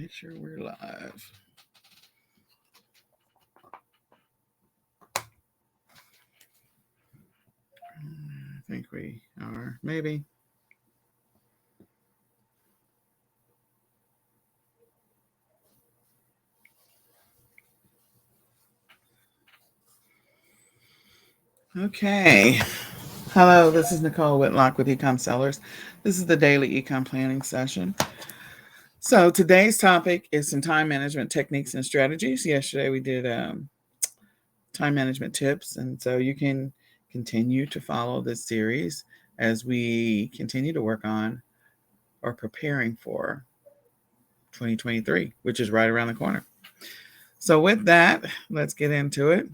Make sure we're live. I think we are. Maybe. Okay. Hello, this is Nicole Whitlock with eCom Sellers. This is the daily eCom planning session. So today's topic is some time management techniques and strategies. Yesterday we did time management tips, and so you can continue to follow this series as we continue to work on or preparing for 2023, which is right around the corner. So with that, let's get into it.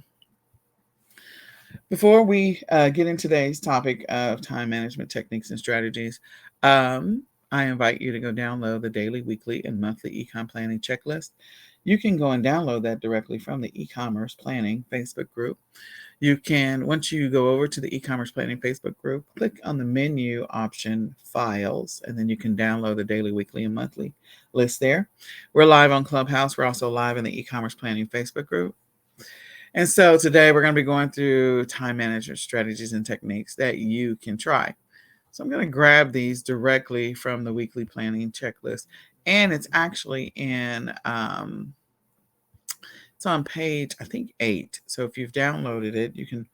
Before we get into today's topic of time management techniques and strategies, I invite you to go download the daily, weekly, and monthly ecom planning checklist. You can go and download that directly from the eCommerce Planning Facebook group. You can, once you go over to the eCommerce Planning Facebook group, click on the menu option Files, and then you can download the daily, weekly, and monthly list there. We're live on Clubhouse. We're also live in the eCommerce Planning Facebook group. And so today we're going to be going through time management strategies and techniques that you can try. So I'm going to grab these directly from the weekly planning checklist, and it's actually in it's on page, I think, 8. So if you've downloaded it, you can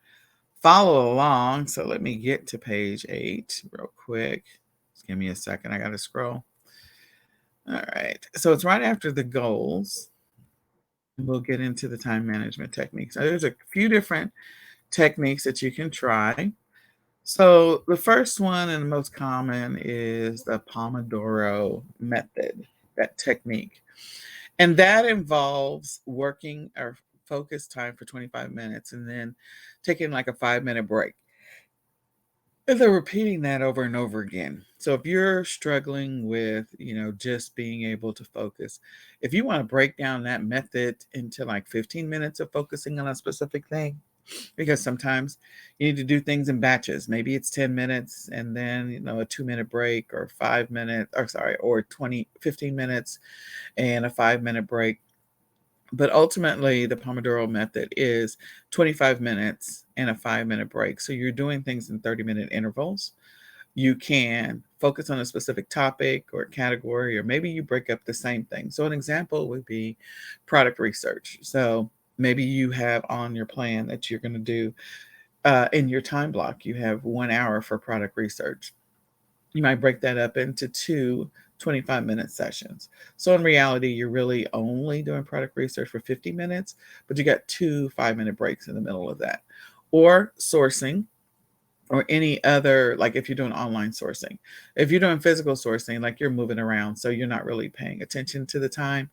follow along. So let me get to page 8 real quick. Just give me a second. I got to scroll. All right. So it's right after the goals. We'll get into the time management techniques. So there's a few different techniques that you can try. So the first one and the most common is the Pomodoro method, that technique. And that involves working or focus time for 25 minutes and then taking like a 5-minute break. And they're repeating that over and over again. So if you're struggling with, just being able to focus, if you want to break down that method into like 15 minutes of focusing on a specific thing, because sometimes you need to do things in batches. Maybe it's 10 minutes and then, a 2-minute break, or 5 minutes, or 15 minutes and a 5-minute break. But ultimately, the Pomodoro method is 25 minutes and a 5-minute break. So you're doing things in 30-minute intervals. You can focus on a specific topic or category, or maybe you break up the same thing. So an example would be product research. So maybe you have on your plan that you're going to do in your time block, you have 1 hour for product research. You might break that up into 2 25-minute sessions. So in reality, you're really only doing product research for 50 minutes, but you got 2 5-minute breaks in the middle of that. Or sourcing, or any other, like if you're doing online sourcing. If you're doing physical sourcing, like you're moving around, so you're not really paying attention to the time.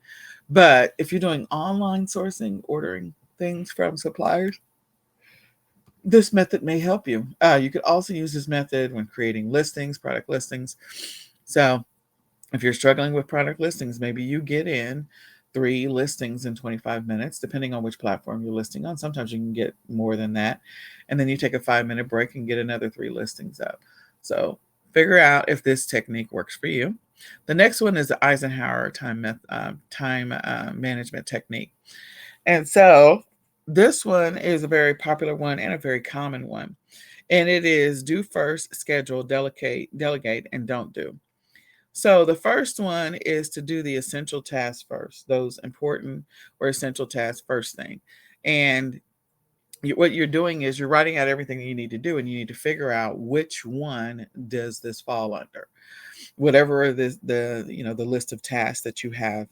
But if you're doing online sourcing, ordering things from suppliers, this method may help you. You could also use this method when creating listings, product listings. So if you're struggling with product listings, maybe you get in 3 listings in 25 minutes, depending on which platform you're listing on. Sometimes you can get more than that. And then you take a 5-minute break and get another 3 listings up. So figure out if this technique works for you. The next one is the Eisenhower time management technique. And so this one is a very popular one and a very common one. And it is do first, schedule, delegate, and don't do. So the first one is to do the essential tasks first, those important or essential tasks first thing. And what you're doing is you're writing out everything you need to do, and you need to figure out which one does this fall under. Whatever the list of tasks that you have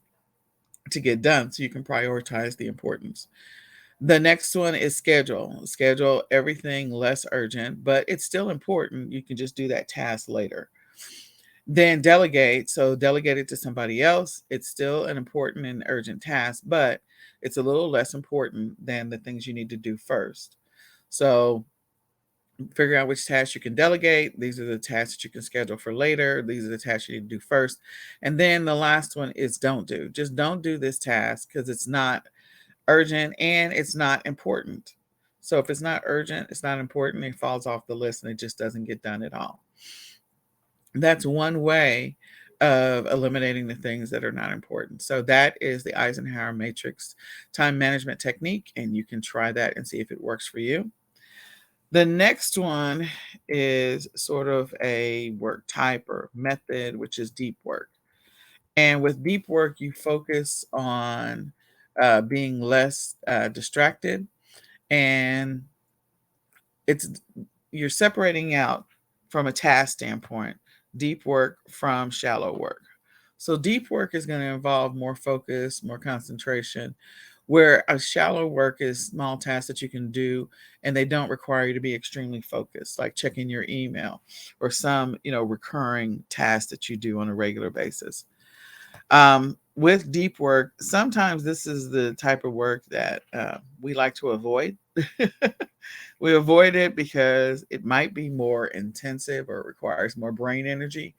to get done, so you can prioritize the importance. The next one is schedule. Schedule everything less urgent, but it's still important. You can just do that task later. Then delegate. So delegate it to somebody else. It's still an important and urgent task, but it's a little less important than the things you need to do first. So figure out which tasks you can delegate. These are the tasks that you can schedule for later. These are the tasks you need to do first. And then the last one is don't do. Just don't do this task because it's not urgent and it's not important. So if it's not urgent, it's not important, it falls off the list and it just doesn't get done at all. That's one way of eliminating the things that are not important. So that is the Eisenhower Matrix time management technique, and you can try that and see if it works for you. The next one is sort of a work type or method, which is deep work. And with deep work, you focus on being less distracted, and it's you're separating out from a task standpoint deep work from shallow work. So deep work is going to involve more focus, more concentration, where a shallow work is small tasks that you can do and they don't require you to be extremely focused, like checking your email or some, recurring task that you do on a regular basis. With deep work, sometimes this is the type of work that we like to avoid. We avoid it because it might be more intensive or requires more brain energy.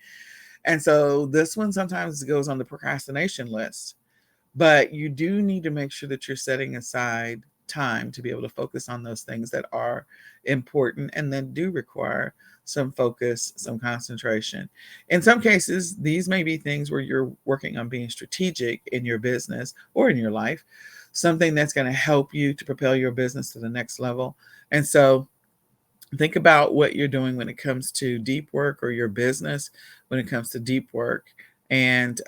And so this one sometimes goes on the procrastination list. But you do need to make sure that you're setting aside time to be able to focus on those things that are important and then do require some focus, some concentration. In some cases, these may be things where you're working on being strategic in your business or in your life, something that's going to help you to propel your business to the next level. And so think about what you're doing when it comes to deep work, or your business when it comes to deep work, and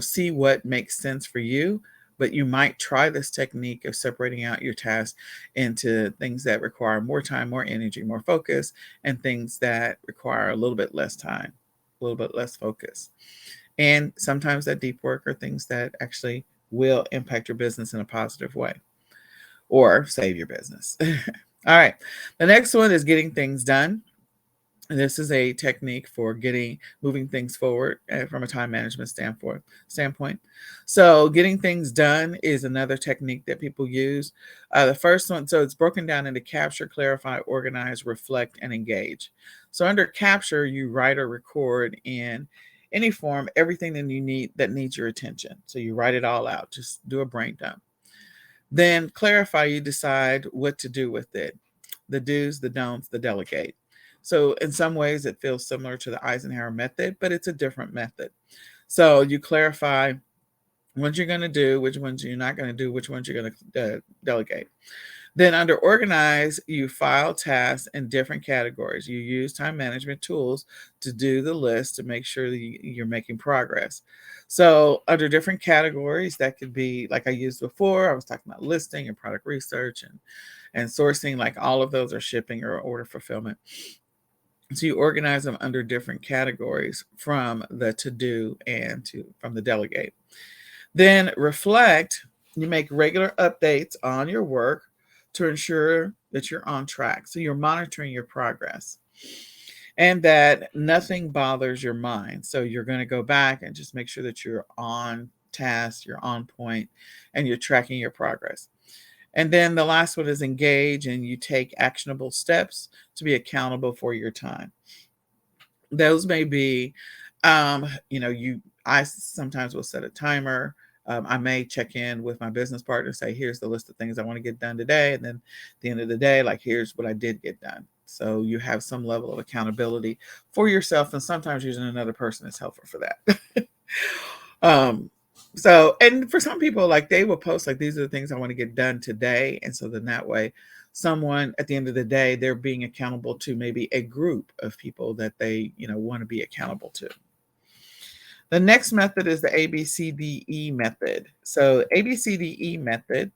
see what makes sense for you. But you might try this technique of separating out your tasks into things that require more time, more energy, more focus, and things that require a little bit less time, a little bit less focus. And sometimes that deep work are things that actually will impact your business in a positive way or save your business. All right. The next one is getting things done. And this is a technique for moving things forward from a time management standpoint. So getting things done is another technique that people use. The first one, so it's broken down into capture, clarify, organize, reflect, and engage. So under capture, you write or record in any form everything that needs your attention. So you write it all out. Just do a brain dump. Then clarify, you decide what to do with it. The do's, the don'ts, the delegate. So in some ways it feels similar to the Eisenhower method, but it's a different method. So you clarify what you're going to do, which ones you're not going to do, which ones you're going to delegate. Then under organize, you file tasks in different categories. You use time management tools to do the list to make sure that you're making progress. So under different categories, that could be like I used before. I was talking about listing and product research and sourcing, like all of those are shipping or order fulfillment. So you organize them under different categories from the to do and from the delegate. Then reflect, you make regular updates on your work to ensure that you're on track. So you're monitoring your progress and that nothing bothers your mind. So you're going to go back and just make sure that you're on task, you're on point, and you're tracking your progress. And then the last one is engage, and you take actionable steps to be accountable for your time. Those may be, I sometimes will set a timer. I may check in with my business partner, say, here's the list of things I want to get done today. And then at the end of the day, like, here's what I did get done. So you have some level of accountability for yourself. And sometimes using another person is helpful for that. And for some people, like, they will post like, these are the things I want to get done today. And so then that way, someone at the end of the day, they're being accountable to maybe a group of people that they, want to be accountable to. The next method is the ABCDE method. So ABCDE method,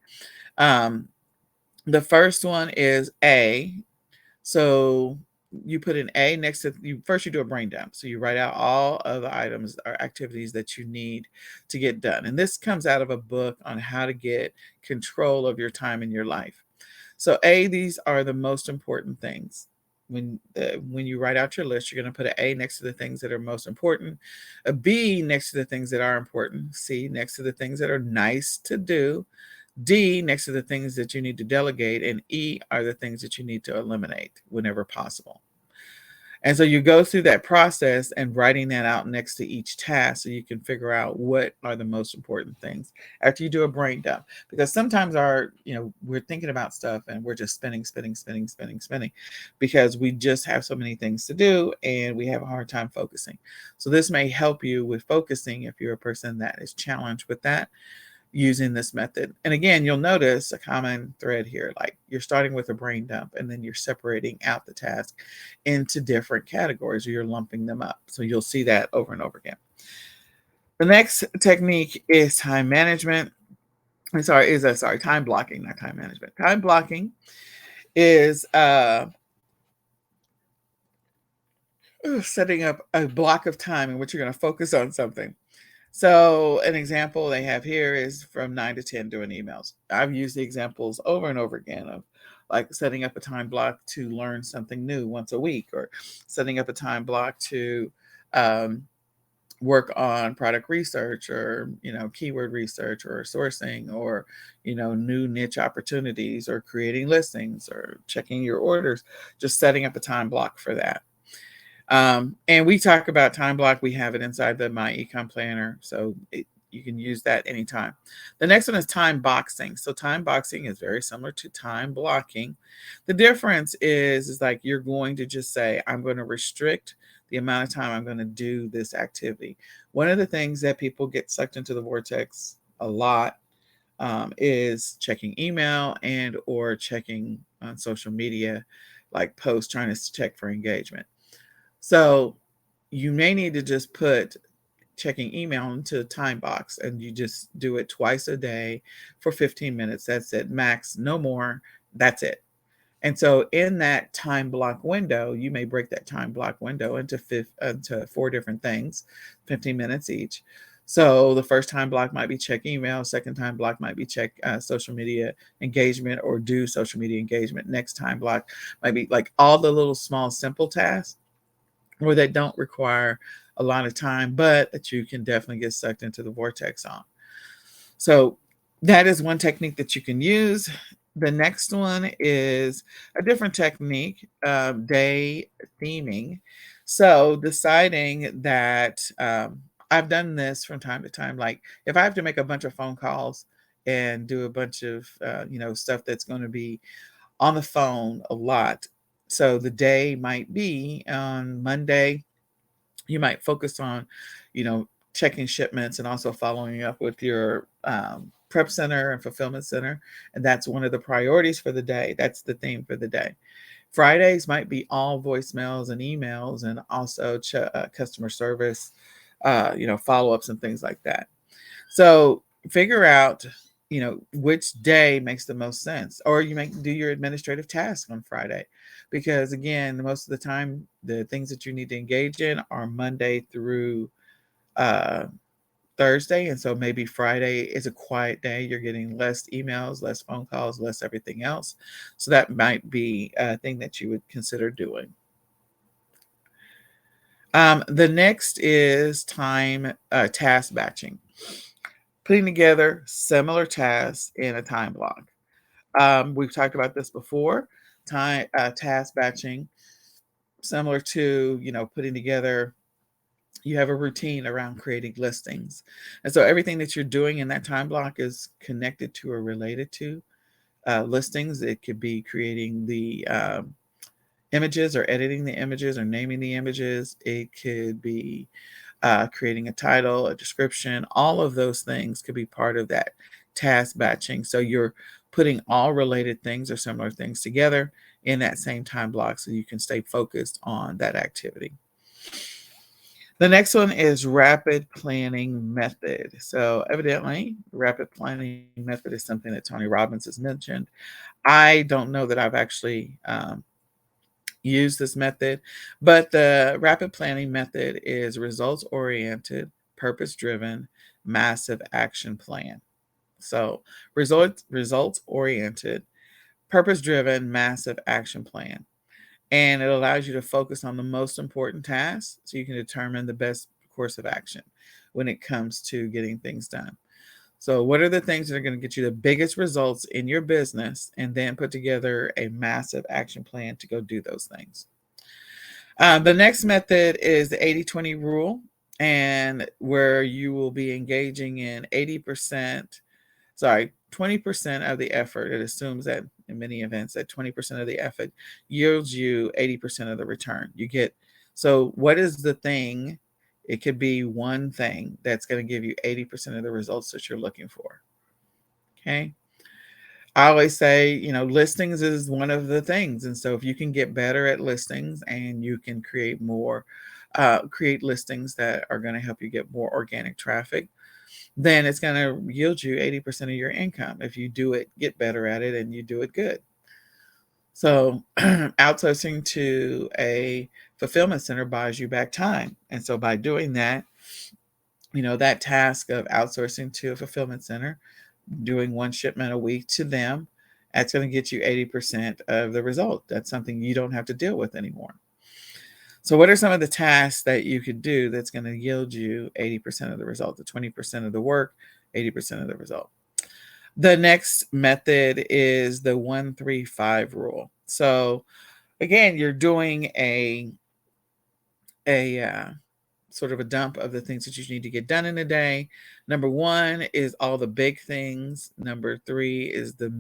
the first one is A. So you put an A next to you. First, you do a brain dump. So you write out all of the items or activities that you need to get done. And this comes out of a book on how to get control of your time in your life. So A, these are the most important things. When you write out your list, you're going to put an A next to the things that are most important, a B next to the things that are important, C next to the things that are nice to do, D next to the things that you need to delegate, and E are the things that you need to eliminate whenever possible. And so you go through that process and writing that out next to each task so you can figure out what are the most important things after you do a brain dump. Because sometimes we're thinking about stuff and we're just spinning because we just have so many things to do and we have a hard time focusing. So this may help you with focusing if you're a person that is challenged with that using this method. And again, you'll notice a common thread here, like you're starting with a brain dump and then you're separating out the task into different categories, or you're lumping them up. So you'll see that over and over again. The next technique is time management. Time blocking, not time management. Time blocking is setting up a block of time in which you're going to focus on something. So an example they have here is from 9 to 10 doing emails. I've used the examples over and over again of like setting up a time block to learn something new once a week, or setting up a time block to work on product research, or keyword research, or sourcing, or new niche opportunities, or creating listings, or checking your orders. Just setting up a time block for that. And we talk about time block. We have it inside the My eCom Planner, so you can use that anytime. The next one is time boxing. So time boxing is very similar to time blocking. The difference is like you're going to just say, I'm going to restrict the amount of time I'm going to do this activity. One of the things that people get sucked into the vortex a lot is checking email and or checking on social media, like posts, trying to check for engagement. So you may need to just put checking email into a time box, and you just do it twice a day for 15 minutes. That's it, max, no more. That's it. And so in that time block window, you may break that time block window into 4 different things, 15 minutes each. So the first time block might be check email. Second time block might be check social media engagement, or do social media engagement. Next time block might be like all the little small simple tasks, or that don't require a lot of time, but that you can definitely get sucked into the vortex on. So that is one technique that you can use. The next one is a different technique, day theming. So deciding that I've done this from time to time. Like if I have to make a bunch of phone calls and do a bunch of stuff that's going to be on the phone a lot. So the day might be on Monday, you might focus on, checking shipments and also following up with your prep center and fulfillment center. And that's one of the priorities for the day. That's the theme for the day. Fridays might be all voicemails and emails, and also customer service, follow-ups and things like that. So figure out, which day makes the most sense, or you make do your administrative tasks on Friday, because again, most of the time, the things that you need to engage in are Monday through uh, Thursday, and so maybe Friday is a quiet day. You're getting less emails, less phone calls, less everything else. So that might be a thing that you would consider doing. The next is time task batching, putting together similar tasks in a time block. We've talked about this before. Time task batching, similar to putting together. You have a routine around creating listings, and so everything that you're doing in that time block is connected to or related to listings. It could be creating the images, or editing the images, or naming the images. It could be creating a title, a description. All of those things could be part of that task batching. So you're putting all related things or similar things together in that same time block so you can stay focused on that activity. The next one is rapid planning method. So evidently, rapid planning method is something that Tony Robbins has mentioned. I don't know that I've actually use this method, but the rapid planning method is results oriented, purpose driven, massive action plan. So results oriented, purpose driven, massive action plan. And it allows you to focus on the most important tasks so you can determine the best course of action when it comes to getting things done. So, what are the things that are going to get you the biggest results in your business, and then put together a massive action plan to go do those things. The next method is the 80-20 rule, and where you will be engaging in 20% of the effort. It assumes that in many events that 20% of the effort yields you 80% of the return. You get, so what is the thing? It could be one thing that's going to give you 80% of the results that you're looking for. Okay. I always say, listings is one of the things. And so if you can get better at listings and you can create listings that are going to help you get more organic traffic, then it's going to yield you 80% of your income if you do it, get better at it, and you do it good. So outsourcing to a fulfillment center buys you back time. And so by doing that, that task of outsourcing to a fulfillment center, doing one shipment a week to them, that's going to get you 80% of the result. That's something you don't have to deal with anymore. So what are some of the tasks that you could do that's going to yield you 80% of the result, the 20% of the work, 80% of the result? The next method is the 1-3-5 rule. So again, you're doing a sort of a dump of the things that you need to get done in a day. Number 1 is all the big things. Number 3 is the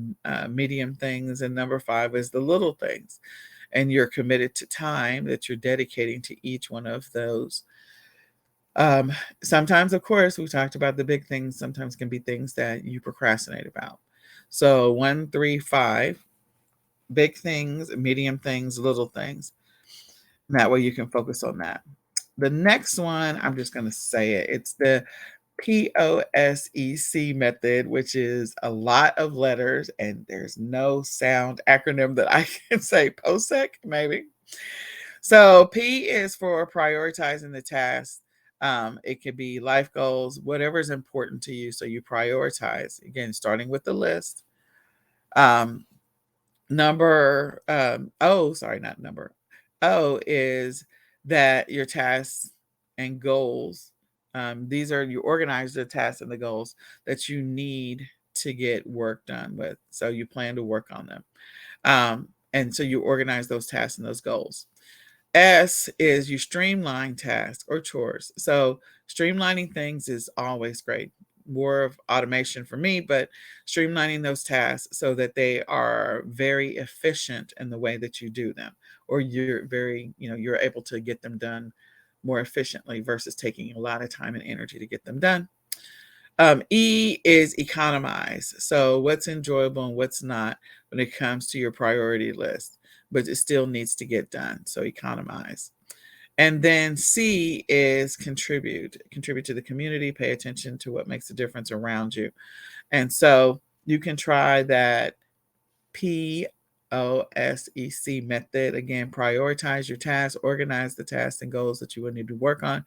medium things. And number 5 is the little things. And you're committed to time that you're dedicating to each one of those. Sometimes, of course, we talked about the big things, sometimes can be things that you procrastinate about. So 1-3-5, big things, medium things, little things. And that way you can focus on that. The next one, I'm just going to say it. It's the POSEC method, which is a lot of letters, and there's no sound acronym that I can say. POSEC, maybe. So P is for prioritizing the task. It could be life goals, whatever is important to you. So you prioritize, again, starting with the list. O is that your tasks and goals, these are, you organize the tasks and the goals that you need to get work done with. So you plan to work on them. And so you organize those tasks and those goals. S is you streamline tasks or chores. So streamlining things is always great. More of automation for me, but streamlining those tasks so that they are very efficient in the way that you do them, or you're able to get them done more efficiently versus taking a lot of time and energy to get them done. E is economize. So what's enjoyable and what's not when it comes to your priority list, but it still needs to get done. So economize. And then C is contribute. Contribute to the community, pay attention to what makes a difference around you. And so you can try that POSEC method. Again, prioritize your tasks, organize the tasks and goals that you will need to work on,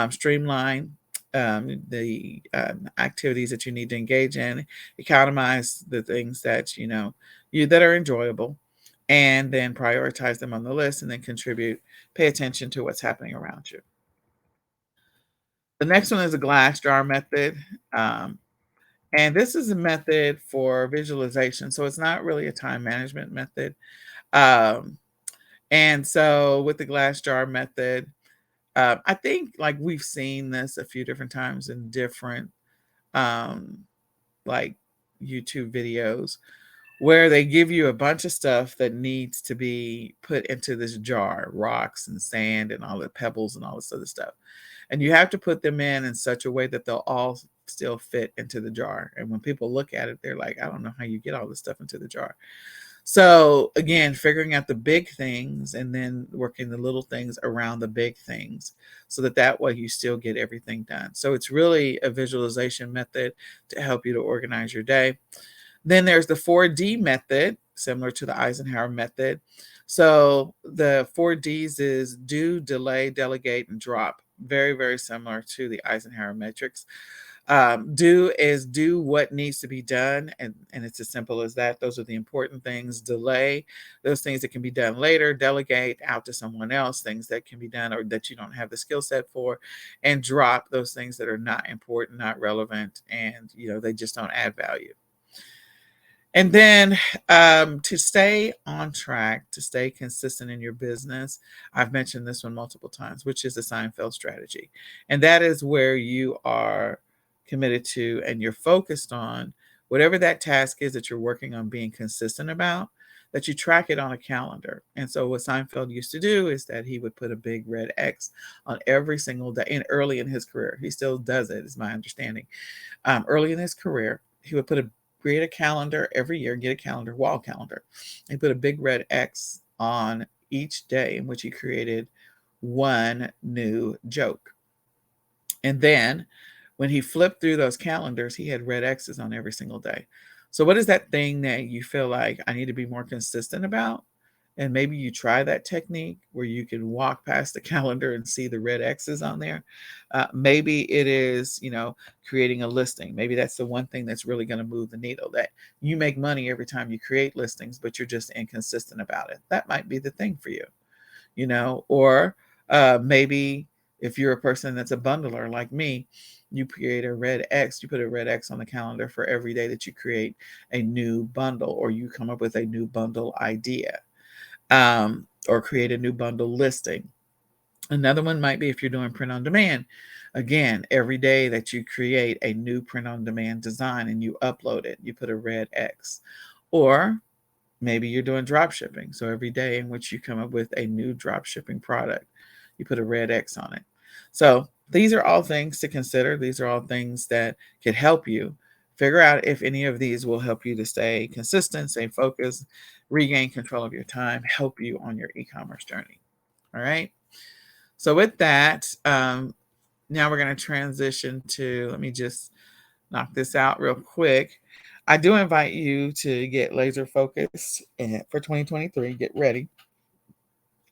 streamline the activities that you need to engage in, economize the things that that are enjoyable, and then prioritize them on the list, and then contribute, pay attention to what's happening around you. The next one is a glass jar method. And this is a method for visualization. So it's not really a time management method. Um, and so with the glass jar method, I think like we've seen this a few different times in different um, like YouTube videos where they give you a bunch of stuff that needs to be put into this jar, rocks and sand and all the pebbles and all this other stuff. And you have to put them in such a way that they'll all still fit into the jar. And when people look at it, they're like, I don't know how you get all this stuff into the jar. So again, figuring out the big things and then working the little things around the big things so that way you still get everything done. So it's really a visualization method to help you to organize your day. Then there's the 4D method, similar to the Eisenhower method. So the 4Ds is do, delay, delegate, and drop. Very, very similar to the Eisenhower metrics. Do is do what needs to be done, and it's as simple as that. Those are the important things. Delay, those things that can be done later. Delegate out to someone else, things that can be done or that you don't have the skill set for. And drop those things that are not important, not relevant, and they just don't add value. And then to stay on track, to stay consistent in your business, I've mentioned this one multiple times, which is the Seinfeld strategy. And that is where you are committed to and you're focused on whatever that task is that you're working on being consistent about, that you track it on a calendar. And so what Seinfeld used to do is that he would put a big red X on every single day, and early in his career. He still does it, is my understanding. Early in his career, he would create a calendar every year, get a calendar, wall calendar. He put a big red X on each day in which he created one new joke. And then when he flipped through those calendars, he had red X's on every single day. So, what is that thing that you feel like I need to be more consistent about? And maybe you try that technique where you can walk past the calendar and see the red X's on there. Maybe it is, creating a listing. Maybe that's the one thing that's really going to move the needle, that you make money every time you create listings, but you're just inconsistent about it. That might be the thing for you, or maybe if you're a person that's a bundler like me, you create a red X, you put a red X on the calendar for every day that you create a new bundle or you come up with a new bundle idea, or create a new bundle listing. Another one might be if you're doing print on demand. Again, every day that you create a new print on demand design and you upload it, you put a red X. Or maybe you're doing drop shipping. So every day in which you come up with a new drop shipping product, you put a red X on it. So these are all things to consider. These are all things that could help you figure out if any of these will help you to stay consistent, stay focused, regain control of your time, help you on your e-commerce journey. All right. So with that, now we're going to transition to, let me just knock this out real quick. I do invite you to get laser focused for 2023. Get ready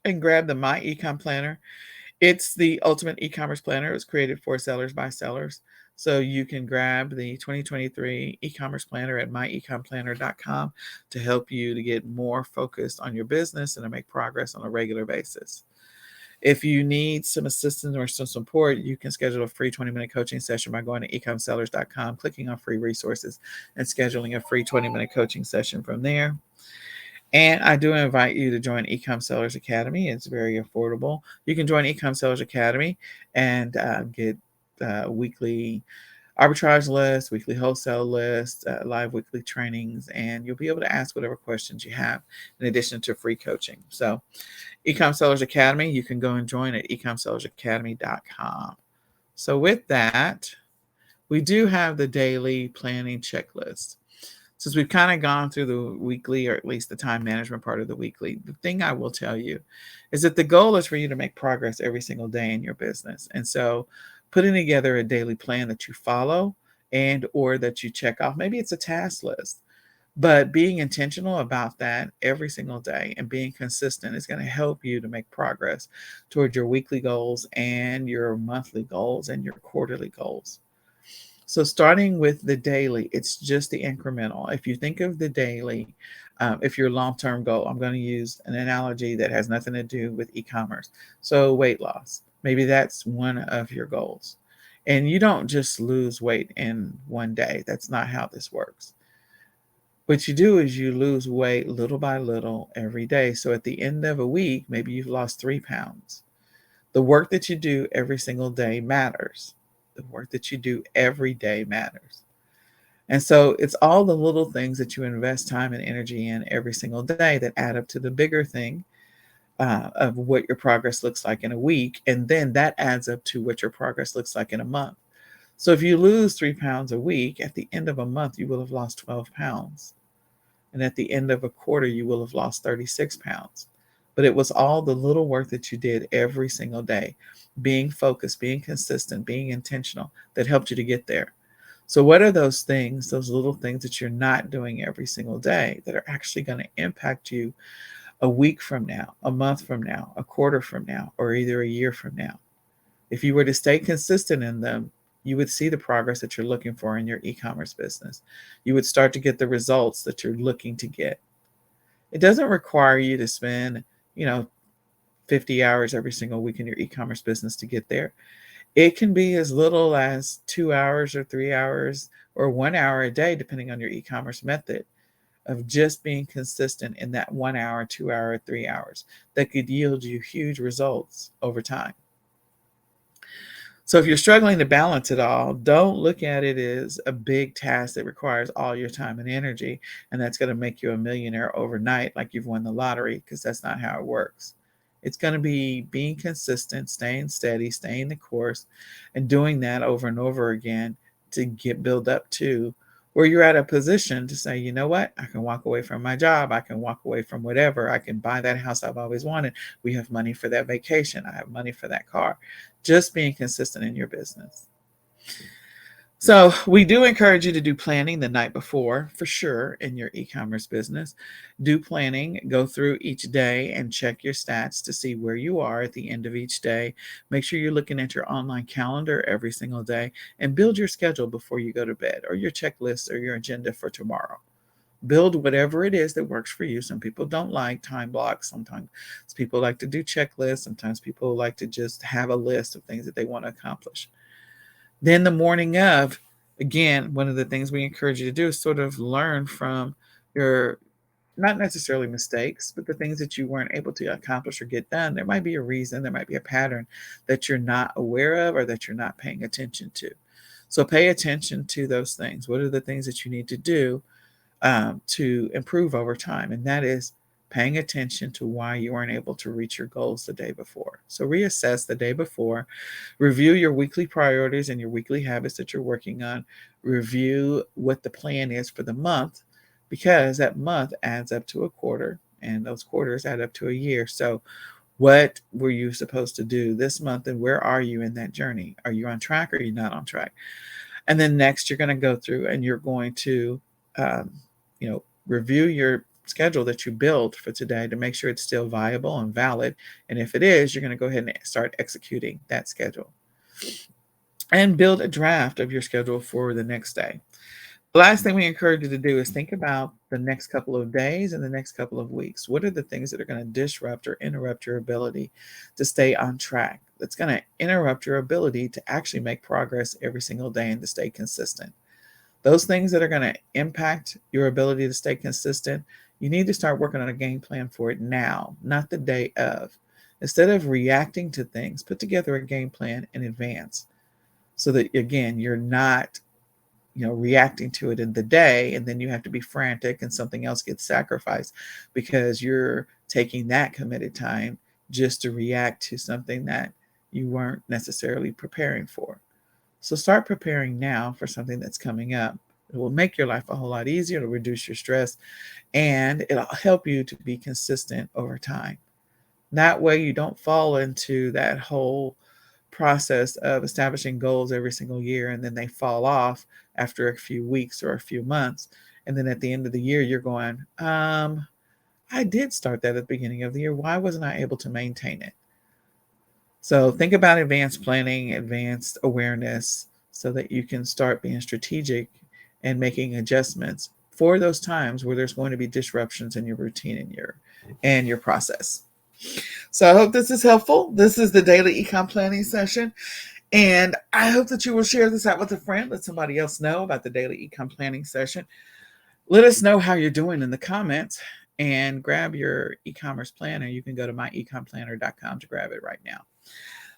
and grab the My Ecom Planner. It's the ultimate e-commerce planner. It was created for sellers by sellers. So you can grab the 2023 e-commerce planner at myecomplanner.com to help you to get more focused on your business and to make progress on a regular basis. If you need some assistance or some support, you can schedule a free 20-minute coaching session by going to ecomsellers.com, clicking on free resources, and scheduling a free 20-minute coaching session from there. And I do invite you to join eCom Sellers Academy. It's very affordable. You can join eCom Sellers Academy and get weekly arbitrage lists, weekly wholesale lists, live weekly trainings, and you'll be able to ask whatever questions you have in addition to free coaching. So eCom Sellers Academy, you can go and join at ecomsellersacademy.com. So with that, we do have the daily planning checklist. Since we've kind of gone through the weekly, or at least the time management part of the weekly, the thing I will tell you is that the goal is for you to make progress every single day in your business. And so putting together a daily plan that you follow and or that you check off, maybe it's a task list, but being intentional about that every single day and being consistent is going to help you to make progress towards your weekly goals and your monthly goals and your quarterly goals. So starting with the daily, it's just the incremental. If you think of the daily, if your long-term goal, I'm going to use an analogy that has nothing to do with e-commerce. So weight loss, maybe that's one of your goals. And you don't just lose weight in one day. That's not how this works. What you do is you lose weight little by little every day. So at the end of a week, maybe you've lost 3 pounds. The work that you do every single day matters. The work that you do every day matters. And so it's all the little things that you invest time and energy in every single day that add up to the bigger thing of what your progress looks like in a week. And then that adds up to what your progress looks like in a month. So if you lose 3 pounds a week, at the end of a month, you will have lost 12 pounds. And at the end of a quarter, you will have lost 36 pounds. But it was all the little work that you did every single day, being focused, being consistent, being intentional, that helped you to get there. So what are those things, those little things that you're not doing every single day that are actually going to impact you a week from now, a month from now, a quarter from now, or either a year from now? If you were to stay consistent in them, you would see the progress that you're looking for in your e-commerce business. You would start to get the results that you're looking to get. It doesn't require you to spend, 50 hours every single week in your e-commerce business to get there. It can be as little as 2 hours or 3 hours or 1 hour a day, depending on your e-commerce method. of just being consistent in that 1 hour, 2 hour, 3 hours that could yield you huge results over time. So if you're struggling to balance it all, don't look at it as a big task that requires all your time and energy, and that's going to make you a millionaire overnight like you've won the lottery, because that's not how it works. It's going to be being consistent, staying steady, staying the course, and doing that over and over again to get build up to where you're at a position to say, you know what, I can walk away from my job, I can walk away from whatever, I can buy that house I've always wanted. We have money for that vacation, I have money for that car. Just being consistent in your business. So we do encourage you to do planning the night before for sure in your e-commerce business. Do planning, go through each day and check your stats to see where you are at the end of each day. Make sure you're looking at your online calendar every single day and build your schedule before you go to bed, or your checklist or your agenda for tomorrow. Build whatever it is that works for you. Some people don't like time blocks. Sometimes people like to do checklists. Sometimes people like to just have a list of things that they want to accomplish. Then the morning of, again, one of the things we encourage you to do is sort of learn from your, not necessarily mistakes, but the things that you weren't able to accomplish or get done. There might be a reason, there might be a pattern that you're not aware of or that you're not paying attention to. So pay attention to those things. What are the things that you need to do to improve over time? And that is paying attention to why you weren't able to reach your goals the day before. So reassess the day before, review your weekly priorities and your weekly habits that you're working on, review what the plan is for the month, because that month adds up to a quarter and those quarters add up to a year. So what were you supposed to do this month and where are you in that journey? Are you on track or are you not on track? And then next you're going to go through and you're going to review your schedule that you built for today to make sure it's still viable and valid. And if it is, you're going to go ahead and start executing that schedule and build a draft of your schedule for the next day. The last thing we encourage you to do is think about the next couple of days and the next couple of weeks. What are the things that are going to disrupt or interrupt your ability to stay on track? That's going to interrupt your ability to actually make progress every single day and to stay consistent. Those things that are going to impact your ability to stay consistent, you need to start working on a game plan for it now, not the day of. Instead of reacting to things, put together a game plan in advance so that, again, you're not reacting to it in the day and then you have to be frantic and something else gets sacrificed because you're taking that committed time just to react to something that you weren't necessarily preparing for. So start preparing now for something that's coming up. It will make your life a whole lot easier. It'll reduce your stress and it'll help you to be consistent over time. That way you don't fall into that whole process of establishing goals every single year and then they fall off after a few weeks or a few months. And then at the end of the year, you're going, I did start that at the beginning of the year. Why wasn't I able to maintain it? So think about advanced planning, advanced awareness, so that you can start being strategic and making adjustments for those times where there's going to be disruptions in your routine and your process. So I hope this is helpful. This is the daily ecom planning session. And I hope that you will share this out with a friend. Let somebody else know about the daily ecom planning session. Let us know how you're doing in the comments and grab your e-commerce planner. You can go to myecomplanner.com to grab it right now.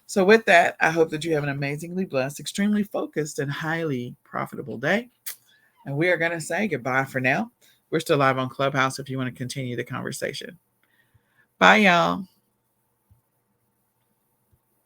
So with that, I hope that you have an amazingly blessed, extremely focused, and highly profitable day. And we are going to say goodbye for now. We're still live on Clubhouse if you want to continue the conversation. Bye, y'all.